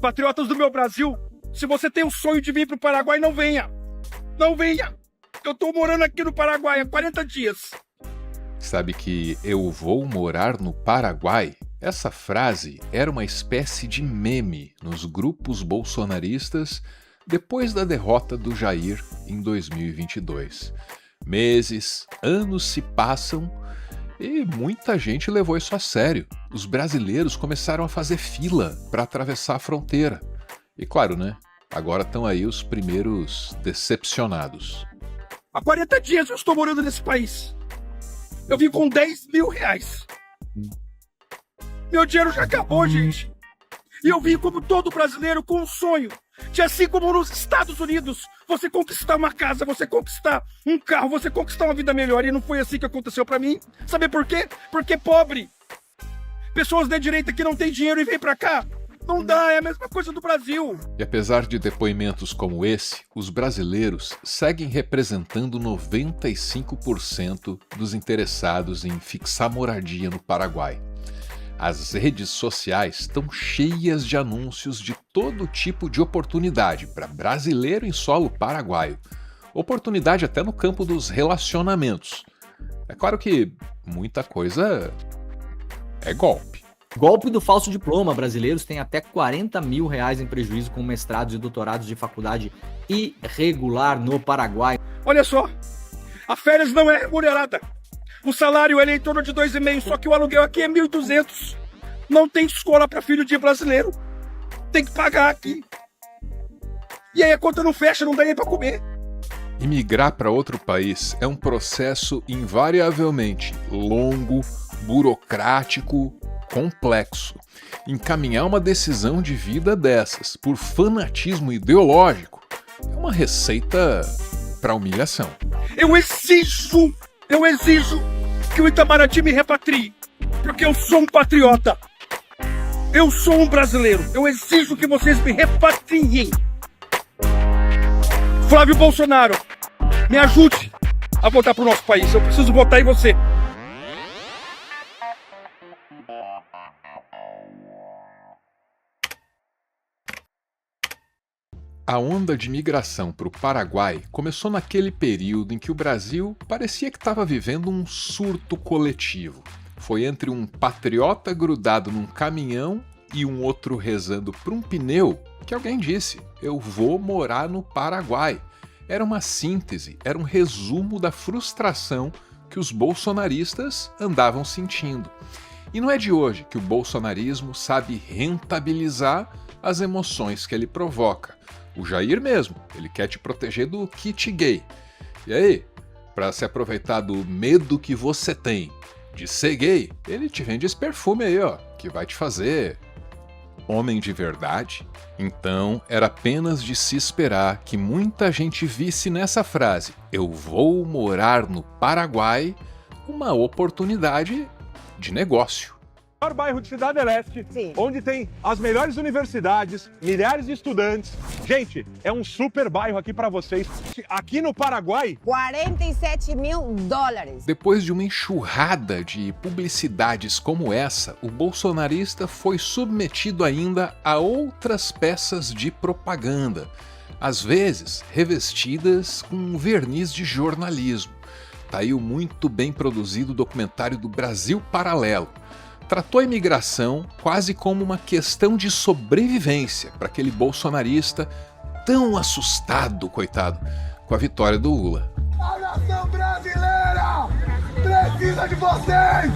Patriotas do meu Brasil, se você tem o sonho de vir pro Paraguai, não venha. Não venha. Eu tô morando aqui no Paraguai há 40 dias. Sabe que eu vou morar no Paraguai? Essa frase era uma espécie de meme nos grupos bolsonaristas depois da derrota do Jair em 2022. Meses, anos se passam e muita gente levou isso a sério. Os brasileiros começaram a fazer fila para atravessar a fronteira. E claro, né? Agora estão aí os primeiros decepcionados. Há 40 dias eu estou morando nesse país. Eu vim com 10 mil reais. Meu dinheiro já acabou, gente. E eu vim como todo brasileiro com um sonho. De assim como nos Estados Unidos, você conquistar uma casa, você conquistar um carro, você conquistar uma vida melhor. E não foi assim que aconteceu pra mim. Sabe por quê? Porque pobre. Pessoas da direita que não têm dinheiro e vêm pra cá. Não dá, é a mesma coisa do Brasil. E apesar de depoimentos como esse, os brasileiros seguem representando 95% dos interessados em fixar moradia no Paraguai. As redes sociais estão cheias de anúncios de todo tipo de oportunidade para brasileiro em solo paraguaio. Oportunidade até no campo dos relacionamentos. É claro que muita coisa é golpe. Golpe do falso diploma. Brasileiros têm até 40 mil reais em prejuízo com mestrados e doutorados de faculdade irregular no Paraguai. Olha só, a férias não é remunerada. O salário é em torno de 2,5, só que o aluguel aqui é 1.200. Não tem escola para filho de brasileiro. Tem que pagar aqui. E aí a conta não fecha, não dá nem para comer. Imigrar para outro país é um processo invariavelmente longo, burocrático, complexo. Encaminhar uma decisão de vida dessas por fanatismo ideológico é uma receita para humilhação. Eu exijo que o Itamaraty me repatrie, porque eu sou um patriota. Eu sou um brasileiro. Eu exijo que vocês me repatriem. Flávio Bolsonaro, me ajude a voltar para o nosso país. Eu preciso votar em você. A onda de migração para o Paraguai começou naquele período em que o Brasil parecia que estava vivendo um surto coletivo. Foi entre um patriota grudado num caminhão e um outro rezando por um pneu que alguém disse: "Eu vou morar no Paraguai". Era uma síntese, era um resumo da frustração que os bolsonaristas andavam sentindo. E não é de hoje que o bolsonarismo sabe rentabilizar as emoções que ele provoca. O Jair mesmo, ele quer te proteger do kit gay. E aí, para se aproveitar do medo que você tem de ser gay, ele te vende esse perfume aí, ó, que vai te fazer homem de verdade. Então, era apenas de se esperar que muita gente visse nessa frase, "eu vou morar no Paraguai", uma oportunidade de negócio. O maior bairro de Cidade Leste, Sim. onde tem as melhores universidades, milhares de estudantes. Gente, é um super bairro aqui para vocês. Aqui no Paraguai, 47 mil dólares. Depois de uma enxurrada de publicidades como essa, o bolsonarista foi submetido ainda a outras peças de propaganda, às vezes revestidas com um verniz de jornalismo. Tá aí o muito bem produzido documentário do Brasil Paralelo. Tratou a imigração quase como uma questão de sobrevivência para aquele bolsonarista tão assustado, coitado, com a vitória do Lula. A nação brasileira precisa de vocês!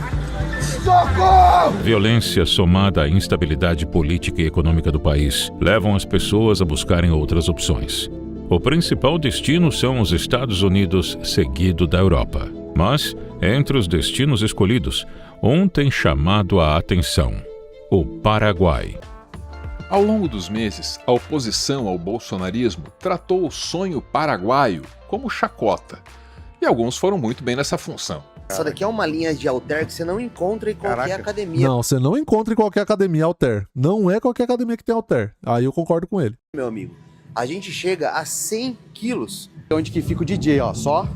Socorro! Violência somada à instabilidade política e econômica do país levam as pessoas a buscarem outras opções. O principal destino são os Estados Unidos, seguido da Europa. Mas, entre os destinos escolhidos, um tem chamado a atenção: o Paraguai. Ao longo dos meses, a oposição ao bolsonarismo tratou o sonho paraguaio como chacota. E alguns foram muito bem nessa função. Essa daqui é uma linha de halter que você não encontra em qualquer academia. Não, você não encontra em qualquer academia halter. Não é qualquer academia que tem halter. Aí eu concordo com ele. Meu amigo, a gente chega a 100 quilos. Onde que fica o DJ, ó, só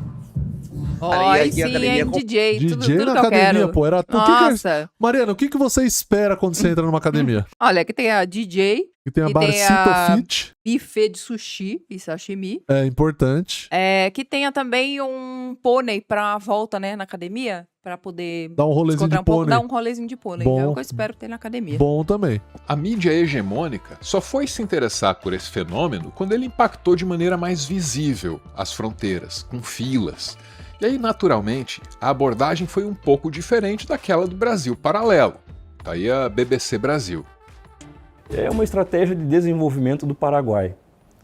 E sim, academia hein? com- DJ, DJ tudo na que eu academia, quero. pô. Era... Nossa. Mariana, o que você espera quando você entra numa academia? Olha, que tem a DJ, Que tem a E tem Barcito a- Fit, buffet de sushi e sashimi. é importante. Que tenha também um pônei pra volta, né, na academia, pra poder Dá um rolezinho descontrair de um pouco, pônei. dar um rolezinho de pônei. Bom. É o que eu espero ter na academia. Bom também. A mídia hegemônica só foi se interessar por esse fenômeno quando ele impactou de maneira mais visível as fronteiras, com filas. E aí, naturalmente, a abordagem foi um pouco diferente daquela do Brasil Paralelo. Tá aí a BBC Brasil. É uma estratégia de desenvolvimento do Paraguai,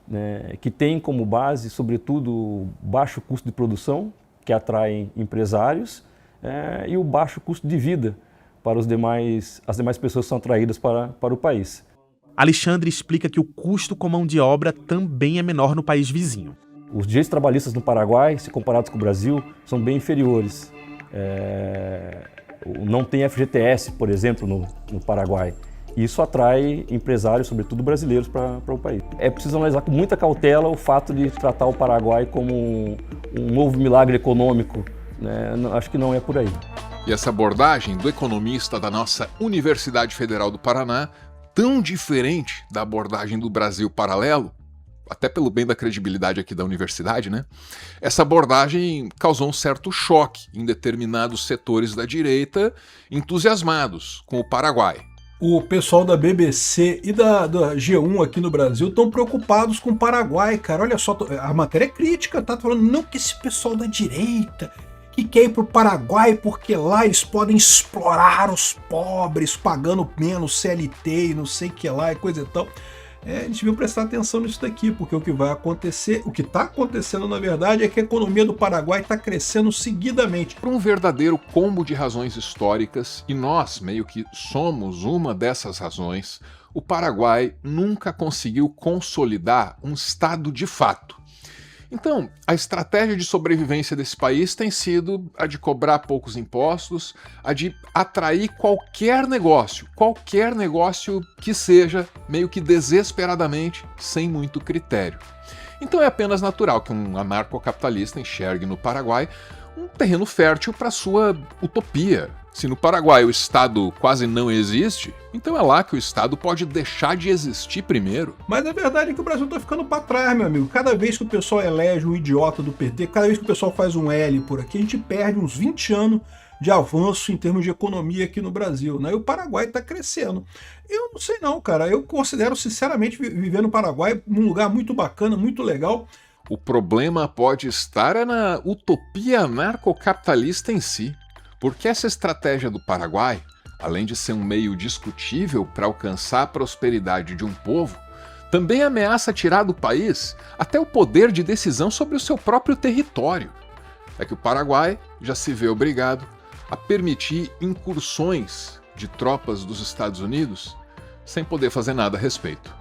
né, que tem como base, sobretudo, baixo custo de produção, que atrai empresários, e o baixo custo de vida para as demais pessoas que são atraídas para o país. Alexandre explica que o custo com mão de obra também é menor no país vizinho. Os direitos trabalhistas no Paraguai, se comparados com o Brasil, são bem inferiores. Não tem FGTS, por exemplo, no Paraguai. Isso atrai empresários, sobretudo brasileiros, para o país. É preciso analisar com muita cautela o fato de tratar o Paraguai como um novo milagre econômico, né? Acho que não é por aí. E essa abordagem do economista da nossa Universidade Federal do Paraná, tão diferente da abordagem do Brasil Paralelo, até pelo bem da credibilidade aqui da universidade, né? Essa abordagem causou um certo choque em determinados setores da direita entusiasmados com o Paraguai. O pessoal da BBC e da G1 aqui no Brasil estão preocupados com o Paraguai, cara. Olha só, a matéria é crítica, tá falando não que esse pessoal da direita que quer ir pro Paraguai porque lá eles podem explorar os pobres pagando menos CLT e não sei o que lá e coisa e tal. A gente viu prestar atenção nisso daqui, porque o que vai acontecer, o que está acontecendo na verdade é que a economia do Paraguai está crescendo seguidamente. Por um verdadeiro combo de razões históricas, e nós meio que somos uma dessas razões, o Paraguai nunca conseguiu consolidar um Estado de fato. Então, a estratégia de sobrevivência desse país tem sido a de cobrar poucos impostos, a de atrair qualquer negócio que seja, meio que desesperadamente, sem muito critério. Então é apenas natural que um anarcocapitalista enxergue no Paraguai um terreno fértil para sua utopia. Se no Paraguai o Estado quase não existe, então é lá que o Estado pode deixar de existir primeiro. Mas a verdade é que o Brasil tá ficando para trás, meu amigo. Cada vez que o pessoal elege um idiota do PT, cada vez que o pessoal faz um L por aqui, a gente perde uns 20 anos de avanço em termos de economia aqui no Brasil, né? E o Paraguai tá crescendo. Eu não sei não, cara. Eu considero, sinceramente, viver no Paraguai um lugar muito bacana, muito legal. O problema pode estar na utopia anarcocapitalista em si. Porque essa estratégia do Paraguai, além de ser um meio discutível para alcançar a prosperidade de um povo, também ameaça tirar do país até o poder de decisão sobre o seu próprio território. É que o Paraguai já se vê obrigado a permitir incursões de tropas dos Estados Unidos sem poder fazer nada a respeito.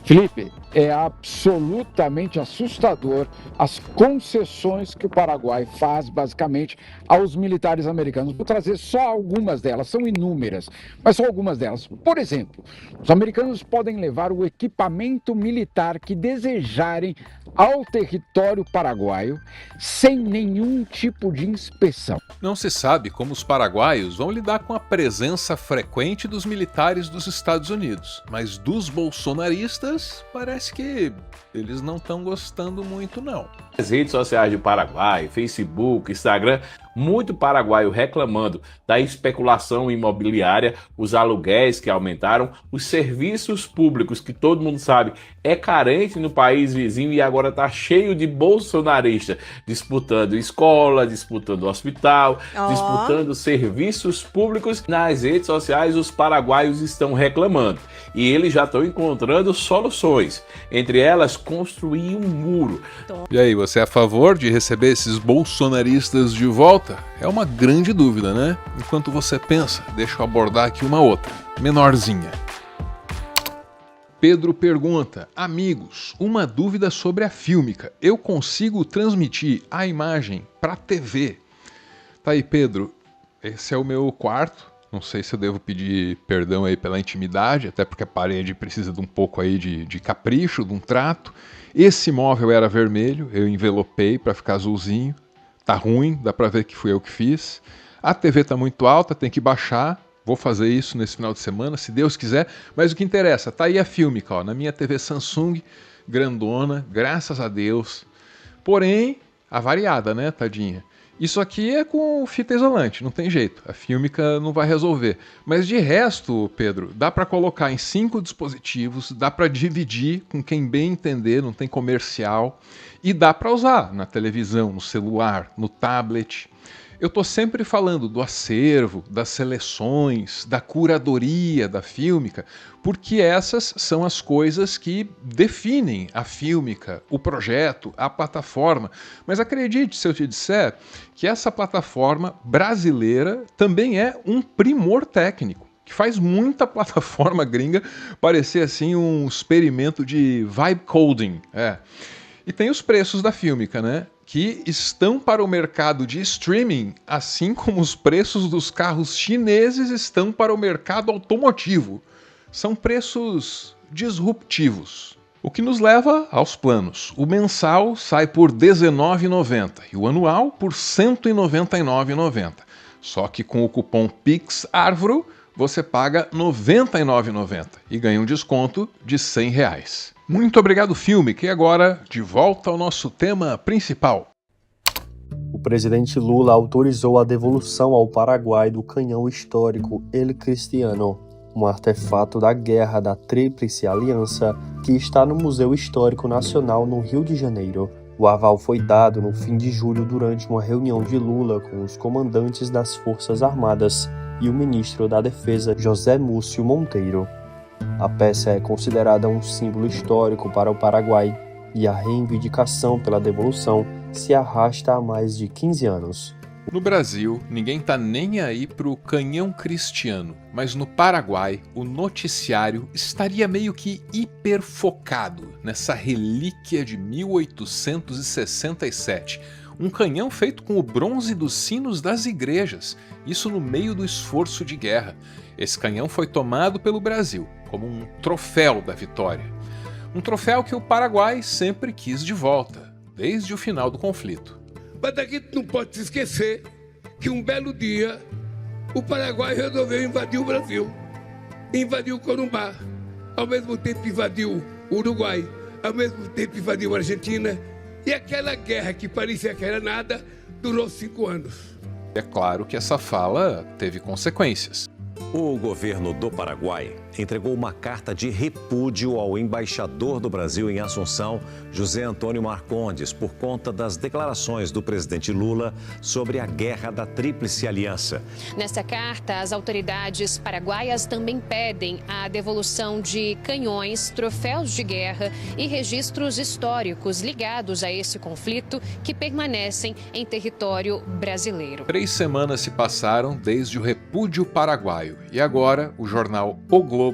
Felipe, é absolutamente assustador as concessões que o Paraguai faz, basicamente, aos militares americanos. Vou trazer só algumas delas, são inúmeras, mas só algumas delas. Por exemplo, os americanos podem levar o equipamento militar que desejarem ao território paraguaio sem nenhum tipo de inspeção. Não se sabe como os paraguaios vão lidar com a presença frequente dos militares dos Estados Unidos, mas dos bolsonaristas parece que eles não estão gostando muito não. As redes sociais do Paraguai, Facebook, Instagram, muito paraguaio reclamando da especulação imobiliária, os aluguéis que aumentaram, os serviços públicos que todo mundo sabe é carente no país vizinho e agora está cheio de bolsonaristas disputando escola, disputando hospital, disputando serviços públicos. Nas redes sociais os paraguaios estão reclamando e eles já estão encontrando soluções, entre elas construir um muro. E aí, você é a favor de receber esses bolsonaristas de volta? É uma grande dúvida, né? Enquanto você pensa, deixa eu abordar aqui uma outra, menorzinha. Pedro pergunta: amigos, uma dúvida sobre a fílmica. Eu consigo transmitir a imagem para a TV? Tá aí, Pedro. Esse é o meu quarto. Não sei se eu devo pedir perdão aí pela intimidade, até porque a parede precisa de um pouco aí de capricho, de um trato. Esse móvel era vermelho, eu envelopei para ficar azulzinho. Tá ruim, dá pra ver que fui eu que fiz. A TV tá muito alta, tem que baixar. Vou fazer isso nesse final de semana, se Deus quiser. Mas o que interessa, tá aí a Filmica, ó, na minha TV Samsung, grandona, graças a Deus. Porém, avariada, né, tadinha? Isso aqui é com fita isolante, não tem jeito. A Filmica não vai resolver. Mas de resto, Pedro, dá para colocar em 5 dispositivos, dá para dividir com quem bem entender, não tem comercial. E dá para usar na televisão, no celular, no tablet. Eu tô sempre falando do acervo, das seleções, da curadoria da Filmica, porque essas são as coisas que definem a Filmica, o projeto, a plataforma. Mas acredite se eu te disser que essa plataforma brasileira também é um primor técnico, que faz muita plataforma gringa parecer assim um experimento de vibe coding. E tem os preços da Filmica, né? Que estão para o mercado de streaming, assim como os preços dos carros chineses estão para o mercado automotivo. São preços disruptivos. O que nos leva aos planos. O mensal sai por R$19,90 e o anual por R$199,90. Só que com o cupom PIXARVRO você paga R$99,90 e ganha um desconto de R$100. Muito obrigado, Filmica. E agora, de volta ao nosso tema principal. O presidente Lula autorizou a devolução ao Paraguai do canhão histórico El Cristiano, um artefato da Guerra da Tríplice Aliança que está no Museu Histórico Nacional no Rio de Janeiro. O aval foi dado no fim de julho durante uma reunião de Lula com os comandantes das Forças Armadas e o ministro da Defesa, José Múcio Monteiro. A peça é considerada um símbolo histórico para o Paraguai e a reivindicação pela devolução se arrasta há mais de 15 anos. No Brasil, ninguém tá nem aí pro canhão cristiano, mas no Paraguai, o noticiário estaria meio que hiperfocado nessa relíquia de 1867, um canhão feito com o bronze dos sinos das igrejas, isso no meio do esforço de guerra. Esse canhão foi tomado pelo Brasil como um troféu da vitória. Um troféu que o Paraguai sempre quis de volta, desde o final do conflito. Mas a gente não pode se esquecer que um belo dia o Paraguai resolveu invadir o Brasil. Invadiu o Corumbá, ao mesmo tempo invadiu o Uruguai, ao mesmo tempo invadiu a Argentina. E aquela guerra que parecia que era nada, durou 5 anos. É claro que essa fala teve consequências. O governo do Paraguai entregou uma carta de repúdio ao embaixador do Brasil em Assunção, José Antônio Marcondes, por conta das declarações do presidente Lula sobre a Guerra da Tríplice Aliança. Nessa carta, as autoridades paraguaias também pedem a devolução de canhões, troféus de guerra e registros históricos ligados a esse conflito que permanecem em território brasileiro. 3 semanas se passaram desde o repúdio paraguaio e agora o jornal O Globo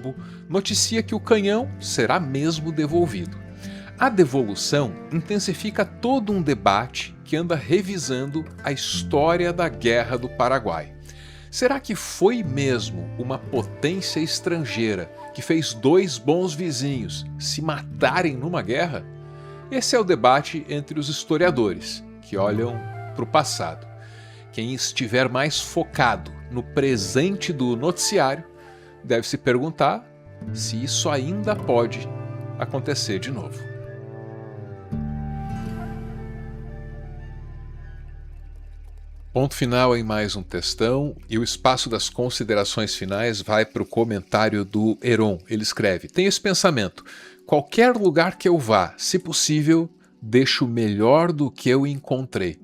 noticia que o canhão será mesmo devolvido. A devolução intensifica todo um debate que anda revisando a história da Guerra do Paraguai. Será que foi mesmo uma potência estrangeira que fez 2 bons vizinhos se matarem numa guerra? Esse é o debate entre os historiadores, que olham para o passado. Quem estiver mais focado no presente do noticiário deve se perguntar se isso ainda pode acontecer de novo. Ponto final em mais um textão e o espaço das considerações finais vai para o comentário do Heron. Ele escreve: tem esse pensamento, qualquer lugar que eu vá, se possível, deixo melhor do que eu encontrei.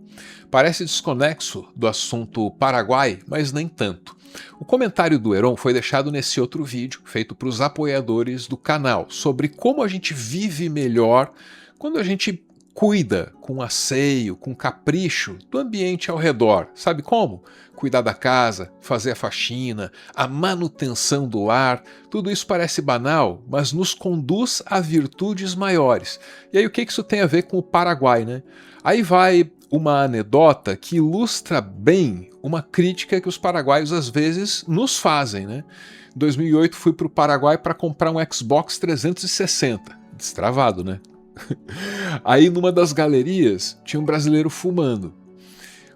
Parece desconexo do assunto Paraguai, mas nem tanto. O comentário do Heron foi deixado nesse outro vídeo, feito para os apoiadores do canal, sobre como a gente vive melhor quando a gente cuida com asseio, com capricho do ambiente ao redor. Sabe como? Cuidar da casa, fazer a faxina, a manutenção do lar, tudo isso parece banal, mas nos conduz a virtudes maiores. E aí o que isso tem a ver com o Paraguai, né? Aí vai uma anedota que ilustra bem uma crítica que os paraguaios às vezes nos fazem, né? Em 2008 fui para o Paraguai para comprar um Xbox 360. Destravado, né? Aí numa das galerias tinha um brasileiro fumando.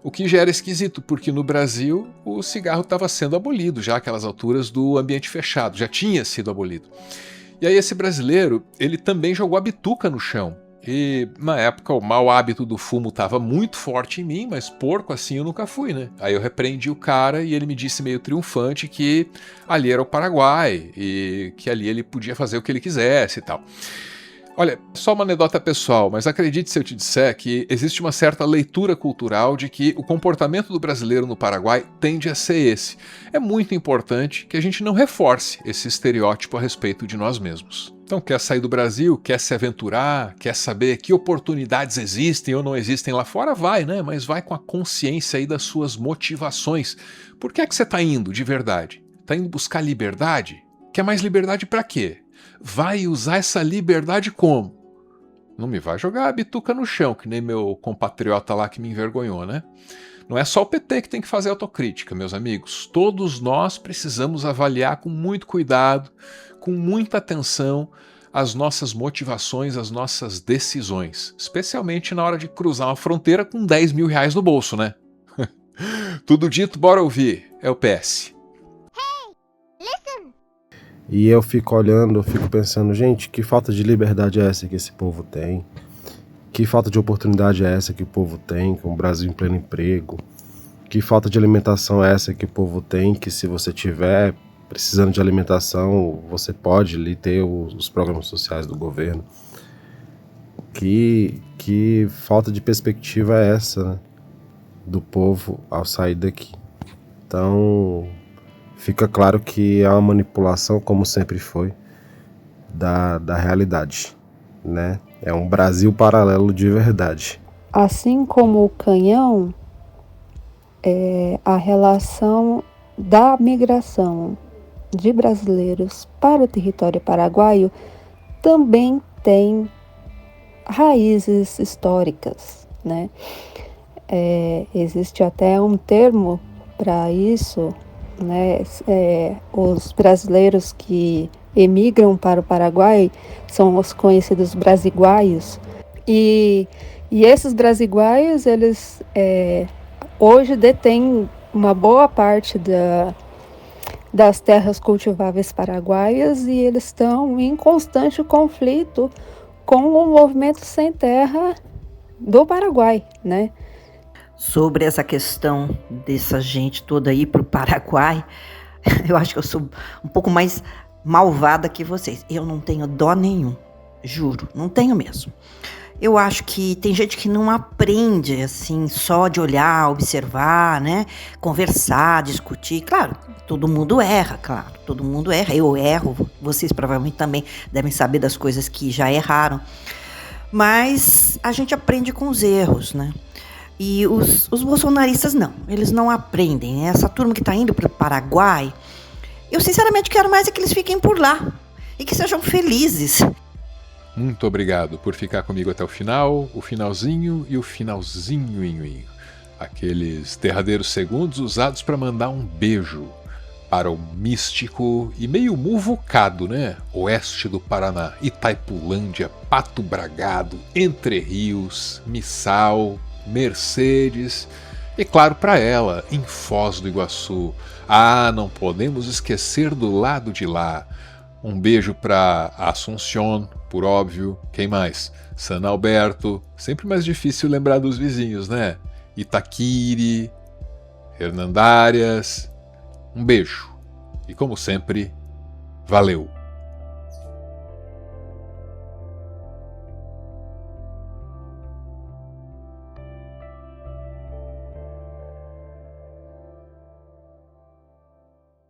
O que já era esquisito, porque no Brasil o cigarro estava sendo abolido já àquelas alturas do ambiente fechado, já tinha sido abolido. E aí esse brasileiro, ele também jogou a bituca no chão. E na época o mau hábito do fumo estava muito forte em mim, mas porco assim eu nunca fui, né? Aí eu repreendi o cara e ele me disse meio triunfante que ali era o Paraguai e que ali ele podia fazer o que ele quisesse e tal. Olha, só uma anedota pessoal, mas acredite se eu te disser que existe uma certa leitura cultural de que o comportamento do brasileiro no Paraguai tende a ser esse. É muito importante que a gente não reforce esse estereótipo a respeito de nós mesmos. Então, quer sair do Brasil, quer se aventurar, quer saber que oportunidades existem ou não existem lá fora, vai, né? Mas vai com a consciência aí das suas motivações. Por que é que você está indo de verdade? Está indo buscar liberdade? Quer mais liberdade para quê? Vai usar essa liberdade como? Não me vai jogar a bituca no chão, que nem meu compatriota lá que me envergonhou, né? Não é só o PT que tem que fazer autocrítica, meus amigos. Todos nós precisamos avaliar com muito cuidado, com muita atenção, as nossas motivações, as nossas decisões. Especialmente na hora de cruzar uma fronteira com 10 mil reais no bolso, né? Tudo dito, bora ouvir. É o PS. E eu fico olhando, eu fico pensando, gente, que falta de liberdade é essa que esse povo tem? Que falta de oportunidade é essa que o povo tem, com o Brasil em pleno emprego? Que falta de alimentação é essa que o povo tem, que se você tiver precisando de alimentação, você pode ali ter os programas sociais do governo? Que falta de perspectiva é essa, né, do povo ao sair daqui? Então, fica claro que é uma manipulação, como sempre foi, da realidade, né? É um Brasil paralelo de verdade. Assim como o canhão, a relação da migração de brasileiros para o território paraguaio também tem raízes históricas, né? Existe até um termo para isso, né? Os brasileiros que emigram para o Paraguai são os conhecidos brasiguaios, e esses brasiguaios, eles hoje detêm uma boa parte das terras cultiváveis paraguaias, e eles estão em constante conflito com o movimento sem terra do Paraguai, né? Sobre essa questão dessa gente toda aí pro Paraguai, eu acho que eu sou um pouco mais malvada que vocês. Eu não tenho dó nenhum, juro, não tenho mesmo. Eu acho que tem gente que não aprende assim só de olhar, observar, né? Conversar, discutir. Claro, todo mundo erra, claro, todo mundo erra. Eu erro, vocês provavelmente também devem saber das coisas que já erraram. Mas a gente aprende com os erros, né? E os bolsonaristas não, eles não aprendem, né? Essa turma que está indo para o Paraguai, eu sinceramente quero mais é que eles fiquem por lá e que sejam felizes. Muito obrigado por ficar comigo até o final, o finalzinho e o finalzinho. Aqueles derradeiros segundos usados para mandar um beijo para o místico e meio muvucado, né? Oeste do Paraná, Itaipulândia, Pato Bragado, Entre Rios, Missal, Mercedes e, claro, para ela, em Foz do Iguaçu. Ah, não podemos esquecer do lado de lá. Um beijo para Assunción, por óbvio. Quem mais? San Alberto. Sempre mais difícil lembrar dos vizinhos, né? Itaquiri, Hernandárias. Um beijo. E como sempre, valeu!